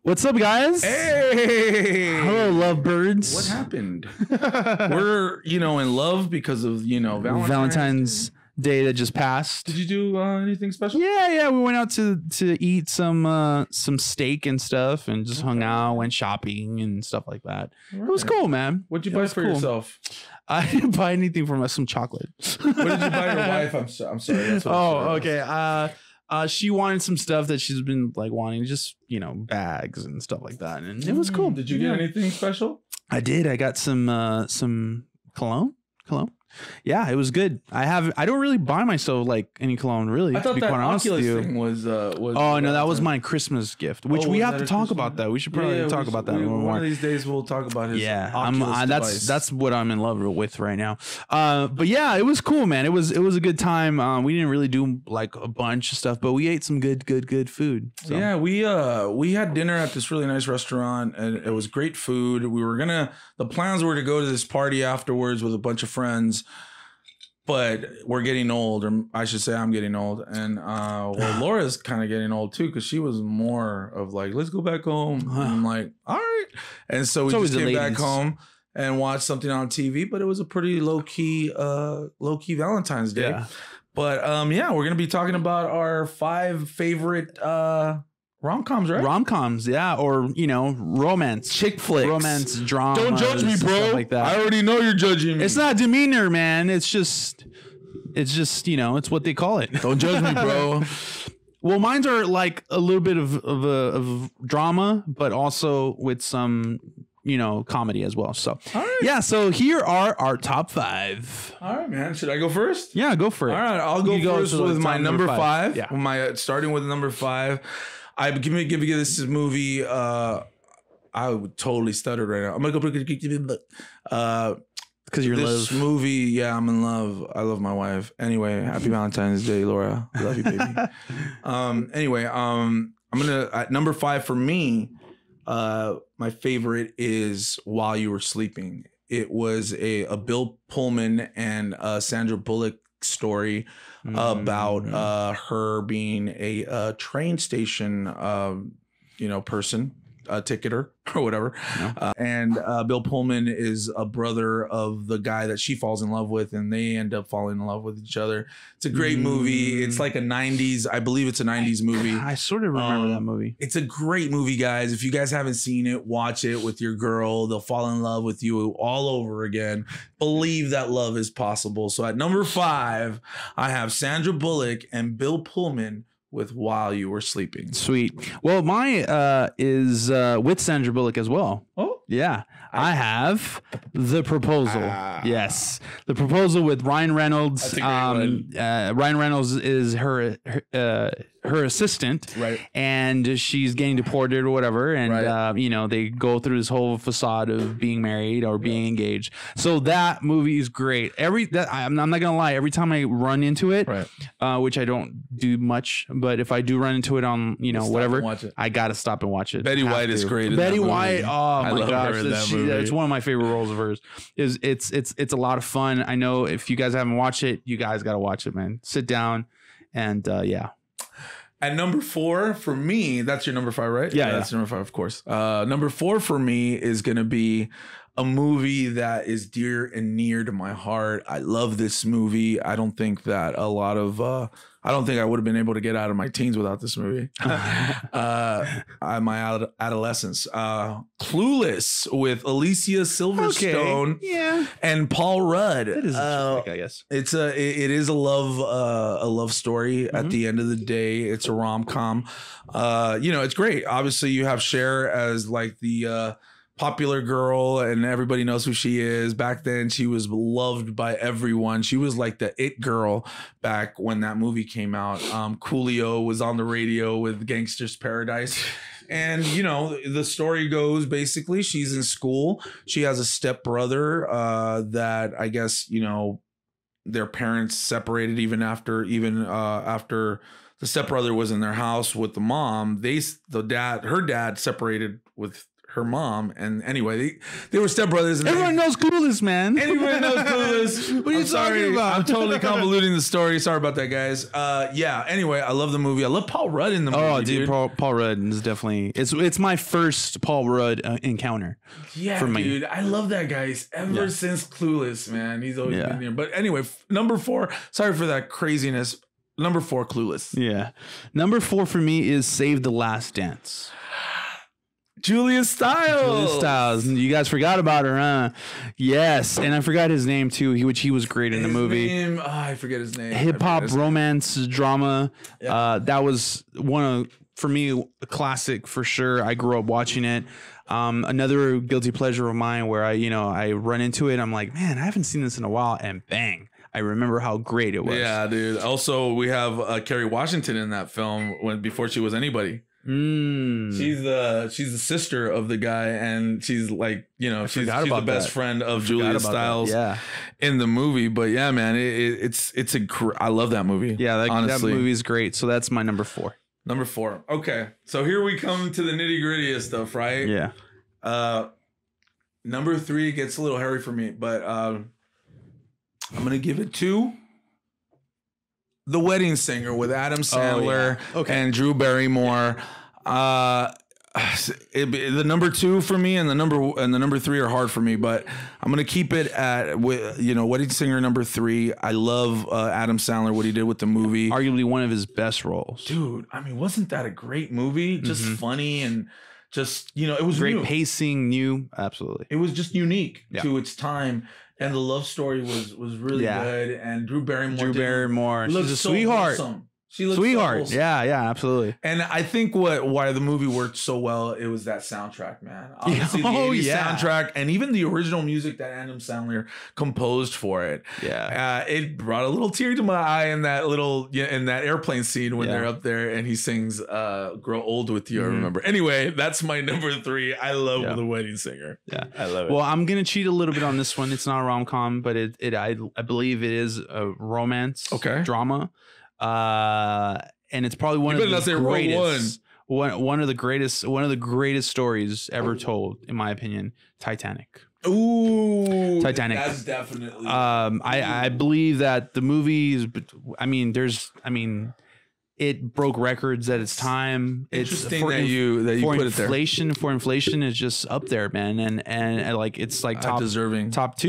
What's up, guys? Hey! Hello, lovebirds. What happened? We're, in love because of, Valentine's Day that just passed. Did you do anything special? Yeah. We went out to eat some steak and stuff, and just hung out, went shopping and stuff like that. It was cool, man. What'd you buy for yourself? I didn't buy anything for some chocolate. What did you buy your wife? I'm sorry. That's what okay. She wanted some stuff that she's been wanting, just bags and stuff like that, and it was cool. Did you get anything special? I did. I got some cologne. Yeah, it was good. I don't really buy myself any cologne, really. I thought that Oculus thing was. Oh no, that was my Christmas gift, which we have to talk about. That we should probably talk about that one of these days. We'll talk about his. Yeah, Oculus that's what I'm in love with right now. But yeah, it was cool, man. It was a good time. We didn't really do a bunch of stuff, but we ate some good food. So. Yeah, we had dinner at this really nice restaurant, and it was great food. The plans were to go to this party afterwards with a bunch of friends. But we're getting old, or I should say I'm getting old. And Laura's kind of getting old too, because she was more of let's go back home. And I'm like, all right. And so we just came back home and watched something on TV, but it was a pretty low-key Valentine's Day. Yeah. But we're going to be talking about our 5 favorite rom-coms, right? Rom-coms, yeah, or romance, chick flicks, romance, drama. Don't judge me, bro. Like that. I already know you're judging me. It's not demeanor, man. It's just it's what they call it. Don't judge me, bro. Well, mines are a little bit of drama, but also with some comedy as well. So yeah, so here are our top 5. All right, man. Should I go first? Yeah, go for it. All right, I'll go first with my number 5. Yeah, starting with number 5. I give this movie. I would totally stutter right now. I'm gonna go because you're in love. This movie, yeah, I'm in love. I love my wife. Anyway, happy Valentine's Day, Laura. I love you, baby. Anyway, I'm gonna at number 5 for me. My favorite is While You Were Sleeping. It was a Bill Pullman and Sandra Bullock story about her being a train station person, a ticketer or whatever. And Bill Pullman is a brother of the guy that she falls in love with, and they end up falling in love with each other. It's a great movie. It's like a 90s, I believe it's a 90s movie. I sort of remember that movie. It's a great movie, guys. If you guys haven't seen it, watch it with your girl. They'll fall in love with you all over again. Believe that love is possible. So at number 5, I have Sandra Bullock and Bill Pullman with While You Were Sleeping. Sweet. Well, mine is with Sandra Bullock as well. Oh, yeah. I have The Proposal. Yes, The Proposal with Ryan Reynolds. Ryan Reynolds is her assistant, right? And she's getting deported or whatever, and they go through this whole facade of being married or being engaged. So that movie is great. I'm not gonna lie. Every time I run into it, which I don't do much, but if I do run into it on whatever, I gotta stop and watch it. Betty White is great. Betty White. Oh my gosh, it's one of my favorite roles of hers. It's a lot of fun. I know if you guys haven't watched it, you guys gotta watch it, man. Sit down and yeah. At number 4 for me, that's your number 5, right? Yeah, that's number 5, of course. Number 4 for me is gonna be a movie that is dear and near to my heart. I love this movie. I don't think that I don't think I would have been able to get out of my teens without this movie. My adolescence. Clueless with Alicia Silverstone and Paul Rudd. That is a chick, I guess. It is a love story. At the end of the day, it's a rom-com. It's great. Obviously, you have Cher as the popular girl, and everybody knows who she is. Back then, she was loved by everyone. She was like the it girl back when that movie came out. Coolio was on the radio with Gangster's Paradise. And, the story goes, basically, she's in school. She has a stepbrother that I guess, their parents separated even after the stepbrother was in their house with the mom. Her dad separated with her mom. And anyway, they were stepbrothers. And everyone knows Clueless, man. Anyone knows Clueless. What are you talking about? I'm totally convoluting the story. Sorry about that, guys. Yeah. Anyway, I love the movie. I love Paul Rudd in the movie. Oh, dude, Paul Rudd is definitely it's my first Paul Rudd encounter. Yeah, for me. Dude, I love that guy ever since Clueless, man. He's always been there. But anyway, number 4. Sorry for that craziness. Number 4, Clueless. Yeah. Number 4 for me is Save the Last Dance. Julia Stiles. Julia Stiles. You guys forgot about her, huh? Yes. And I forgot his name too, which he was great in the movie. I forget his name. Hip hop romance drama. Yeah. That was for me, a classic for sure. I grew up watching it. Another guilty pleasure of mine where I run into it. I'm like, man, I haven't seen this in a while. And bang, I remember how great it was. Yeah, dude. Also, we have Kerry Washington in that film before she was anybody. She's the sister of the guy, and she's like, she's the best friend of Julia Stiles in the movie. But yeah, man, I love that movie. Yeah, that movie is great. So that's my number 4. Number 4. Okay, so here we come to the nitty gritty of stuff, right? Yeah. Number 3 gets a little hairy for me, but I'm gonna give it to The Wedding Singer with Adam Sandler and Drew Barrymore. The number 2 for me and the number 3 are hard for me, but I'm gonna keep it at Wedding Singer number 3. I love Adam Sandler, what he did with the movie. Arguably one of his best roles, dude. I mean, wasn't that a great movie? Just funny and just it was great new. Pacing, new, absolutely. It was just unique to its time. And the love story was really good. And Drew Barrymore, she's a sweetheart. Wholesome. She looks sweetheart. So yeah, absolutely. And I think why the movie worked so well, it was that soundtrack, man. Obviously, the 80s soundtrack, and even the original music that Adam Sandler composed for it. Yeah, it brought a little tear to my eye in that airplane scene when they're up there and he sings "Grow Old with You." I remember. Anyway, that's my number 3. I love The Wedding Singer. Yeah, I love it. Well, I'm gonna cheat a little bit on this one. It's not a rom-com, but I believe it is a romance drama. And it's probably one of the greatest stories ever told, in my opinion. Titanic. Ooh, Titanic. That's definitely. I believe that the movie is. It broke records at its time. Interesting that you put it there. For inflation is just up there, man, and like it's like top 2,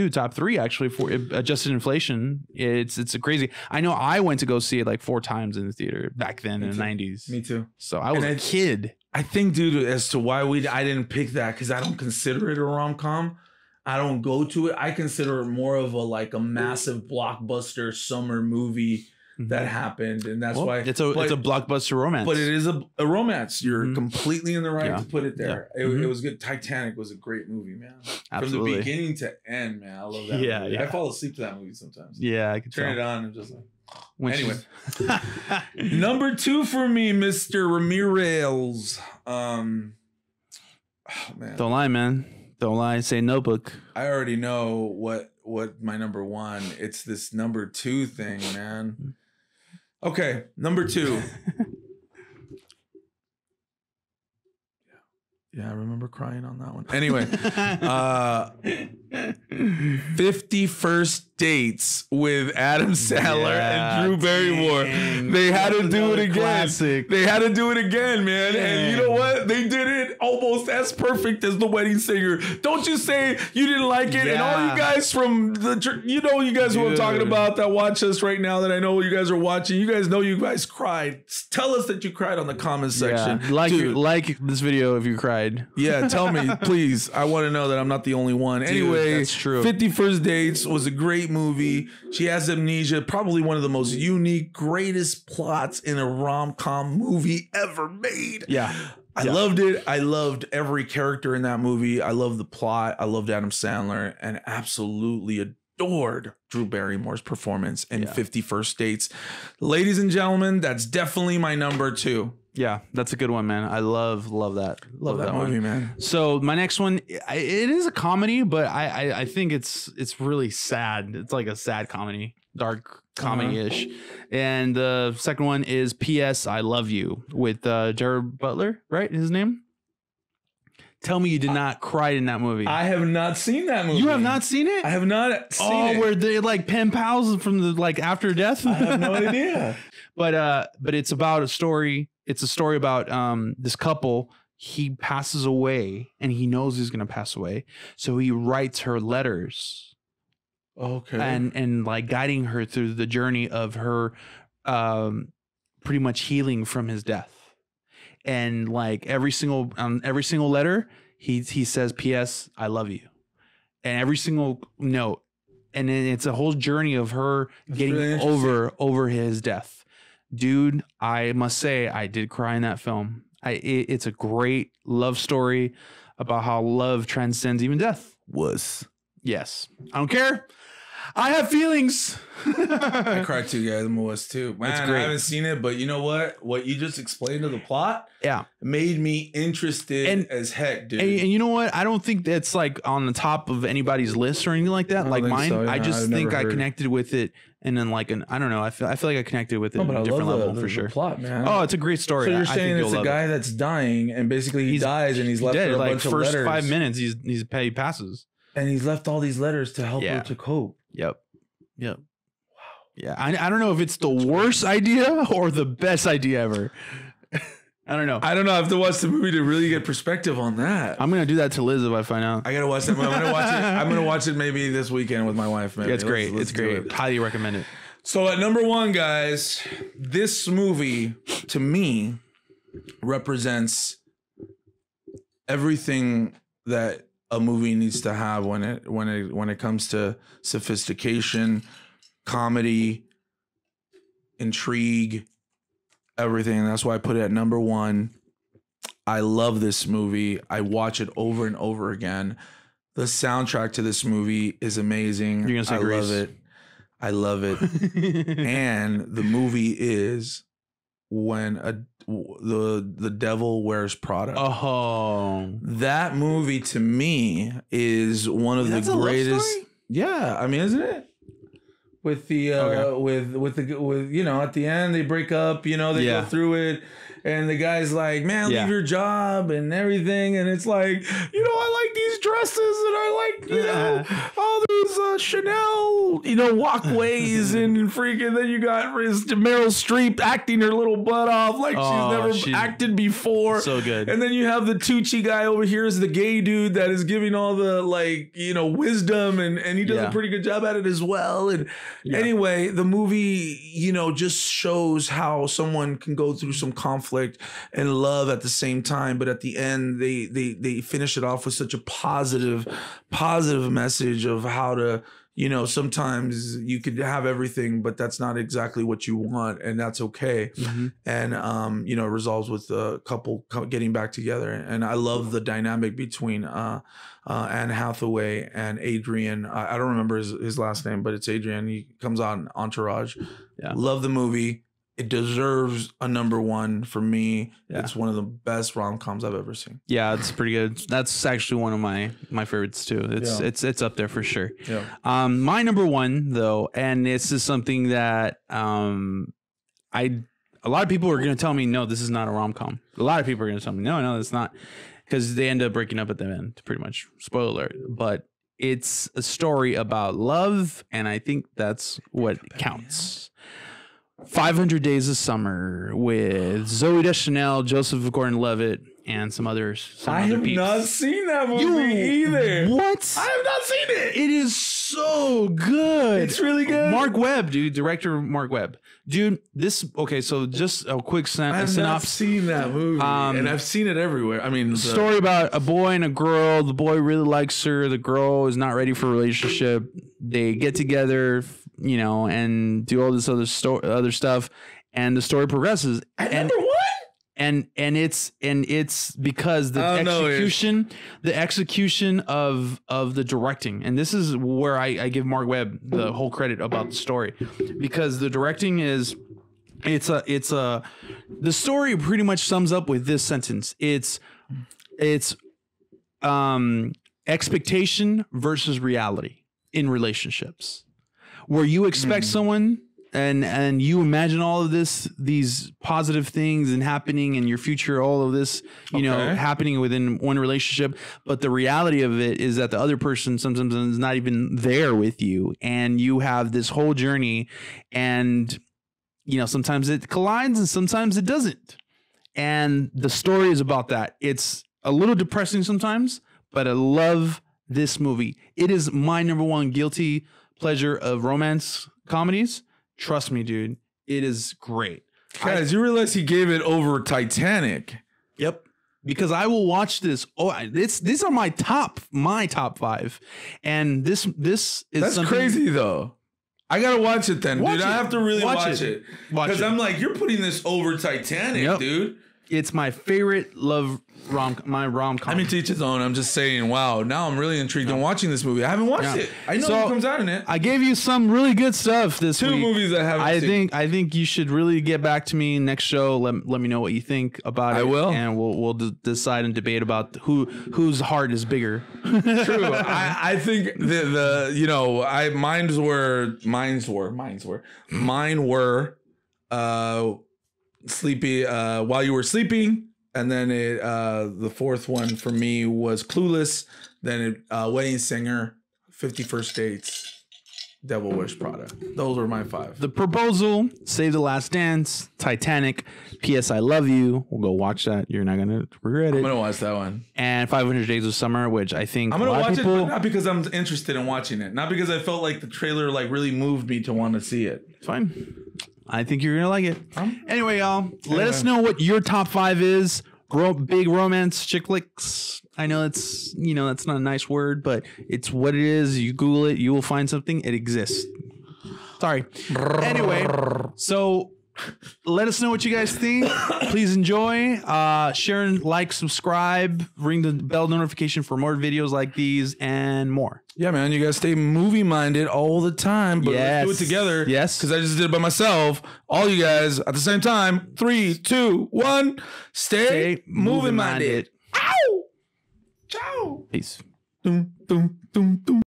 top 3 actually for adjusted inflation. It's a crazy. I know I went to go see it like 4 times in the theater back then in the 90s. Me too. So I was a kid. I think, dude, as to why I didn't pick that, because I don't consider it a rom-com. I don't go to it. I consider it more of a massive blockbuster summer movie that happened, and that's why it's a blockbuster romance. But it is a romance. You're completely in the right to put it there. It was good. Titanic was a great movie, man. Absolutely. From the beginning to end, man. I love that movie. Yeah. I fall asleep to that movie sometimes. Yeah, I can turn it on and just like. Anyway, number 2 for me, Mr. Ramirez. Oh man, don't lie, man. Don't lie. Say Notebook. I already know what my number 1. It's this number 2 thing, man. Okay, number 2. Yeah, I remember crying on that one. Anyway, 50 First Dates with Adam Sandler and Drew Barrymore. They had to do it again. Classic. They had to do it again, man. Dang. And you know what? They did it almost as perfect as The Wedding Singer. Don't you say you didn't like it? Yeah. And all you guys from you guys who I'm talking about that watch us right now, that I know you guys are watching. You guys know you guys cried. Tell us that you cried on the comment section. Yeah. Like this video if you cried. Yeah, tell me, please. I want to know that I'm not the only one. Anyway, that's true. 50 First Dates was a great movie. She has amnesia, probably one of the most unique, greatest plots in a rom-com movie ever made. Yeah. I loved it. I loved every character in that movie. I loved the plot. I loved Adam Sandler, and absolutely adored Drew Barrymore's performance in 50 First Dates. Ladies and gentlemen, that's definitely my number 2. Yeah, that's a good one, man. I love that. Love that movie, man. So my next one, it is a comedy, but I think it's really sad. It's like a sad comedy, dark comedy-ish. And the second one is P.S. I Love You with Jared Butler, right? His name? Tell me you did not cry in that movie. I have not seen that movie. You have not seen it? I have not seen it. Oh, where they like pen pals from the like after death? I have no idea. But it's about a story. It's a story about this couple. He passes away and he knows he's gonna pass away. So he writes her letters. Okay. And like guiding her through the journey of her pretty much healing from his death. And like every single letter, he says, P.S. I love you. And every single note. And then it's a whole journey of her getting really over his death. Dude, I must say I did cry in that film. It's a great love story about how love transcends even death. Yes. I don't care. I have feelings. I cried too, guys. I'm a wuss too. Man, I haven't seen it, but you know what? What you just explained to the plot, made me interested as heck, dude. And you know what? I don't think that's like on the top of anybody's list or anything like that. Like mine, so, yeah. I just think I connected with it, and then like I don't know. I feel like I connected with it on a different level for sure. Plot, man. Oh, it's a great story. So you're saying it's a guy that's dying, and basically he dies, and he's left with a bunch of letters. First 5 minutes, he passes, and he's left all these letters to help her to cope. Yep. Wow. Yeah. I don't know if it's the worst idea or the best idea ever. I don't know. I don't know. I have to watch the movie to really get perspective on that. I'm gonna do that to Liz if I find out. I gotta watch that. I'm gonna watch it. I'm gonna watch it maybe this weekend with my wife. Maybe. Yeah, it's great. It's great. Highly recommend it. So at number 1, guys, this movie to me represents everything that a movie needs to have when it comes to sophistication, comedy, intrigue, everything. And that's why I put it at number 1. I love this movie. I watch it over and over again. The soundtrack to this movie is amazing. You're gonna say Grease. I love it. And the movie is when the devil wears Prada. Oh, that movie to me is one of the greatest. Yeah, I mean, isn't it? With the with you know, at the end they break up. You know, they go through it. And the guy's like, man, leave your job and everything. And it's like, you know, I like these dresses and I like, you know, all these Chanel, you know, walkways and freaking. Then you got Meryl Streep acting her little butt off like she's never acted before. So good. And then you have the Tucci guy over here is the gay dude that is giving all the like, you know, wisdom and he does a pretty good job at it as well. And anyway, the movie, you know, just shows how someone can go through some conflict and love at the same time, but at the end they finish it off with such a positive message of how to, you know, sometimes you could have everything, but that's not exactly what you want, and that's okay. And you know, it resolves with a couple getting back together. And I love the dynamic between Anne Hathaway and Adrian. I don't remember his last name, but it's Adrian. He comes on Entourage. Love the movie. It deserves a number 1 for me. It's one of the best rom-coms I've ever seen. Yeah, it's pretty good. That's actually one of my favorites too. It's up there for sure. My number 1 though, and this is something that a lot of people are going to tell me, no, this is not a rom-com. A lot of people are going to tell me, no, it's not, because they end up breaking up at the end. Pretty much, spoiler alert. But it's a story about love, and I think that's what counts. 500 Days of Summer with Zooey Deschanel, Joseph Gordon-Levitt, and some others. I have not seen that movie either. What? I have not seen it. It is so good. It's really good. Mark Webb, dude. Director Mark Webb. Dude, so just a quick synopsis. I have not seen that movie, and I've seen it everywhere. I mean, story about a boy and a girl. The boy really likes her. The girl is not ready for a relationship. They get together, you know, and do all this other stuff, and the story progresses. Number 1. And it's because the execution of the directing, and this is where I give Mark Webb the whole credit about the story, because the directing is the story pretty much sums up with this sentence. It's expectation versus reality in relationships, where you expect someone and you imagine all of these positive things and happening in your future, all of this, you know, happening within one relationship. But the reality of it is that the other person sometimes is not even there with you, and you have this whole journey, and you know, sometimes it collides and sometimes it doesn't. And the story is about that. It's a little depressing sometimes, but I love this movie. It is my number one guilty pleasure of romance comedies. Trust me, dude. It is great. Guys, you realize he gave it over Titanic? Yep. Because I will watch this. Oh, these are my top 5. And this is that's crazy though. I gotta watch it then, dude. I have to really watch it. Because I'm like, you're putting this over Titanic, dude. It's my favorite rom-com. I mean, to each his own. I'm just saying, wow, now I'm really intrigued in watching this movie. I haven't watched it. I know what comes out in it. I gave you some really good stuff this week. 2 movies I haven't seen. I think you should really get back to me next show. Let me know what you think about it. I will. And we'll decide and debate about whose heart is bigger. True. I think mine were sleepy while you were sleeping, and then the fourth one for me was Clueless, then Wedding Singer, 50 First Dates, Devil Wears Prada. Those were my 5. The Proposal, Save the Last Dance, Titanic, P.S. I Love You. We'll go watch that. You're not gonna regret it. I'm gonna watch that one. And 500 Days of Summer, which I think I'm gonna watch it, but not because I'm interested in watching it, not because I felt like the trailer like really moved me to want to see it. It's fine. I think you're gonna like it. Anyway, y'all, let us know what your top 5 is. Big romance chick flicks. I know that's not a nice word, but it's what it is. You Google it, you will find something. It exists. Sorry. Anyway, so let us know what you guys think. Please enjoy. Share and like, subscribe, ring the bell notification for more videos like these and more. Yeah, man, you guys stay movie minded all the time, but let's do it together. Yes, because I just did it by myself. All you guys at the same time. 3, 2, 1. Stay movie minded. Ow! Ciao. Peace. Doom, doom, doom, doom.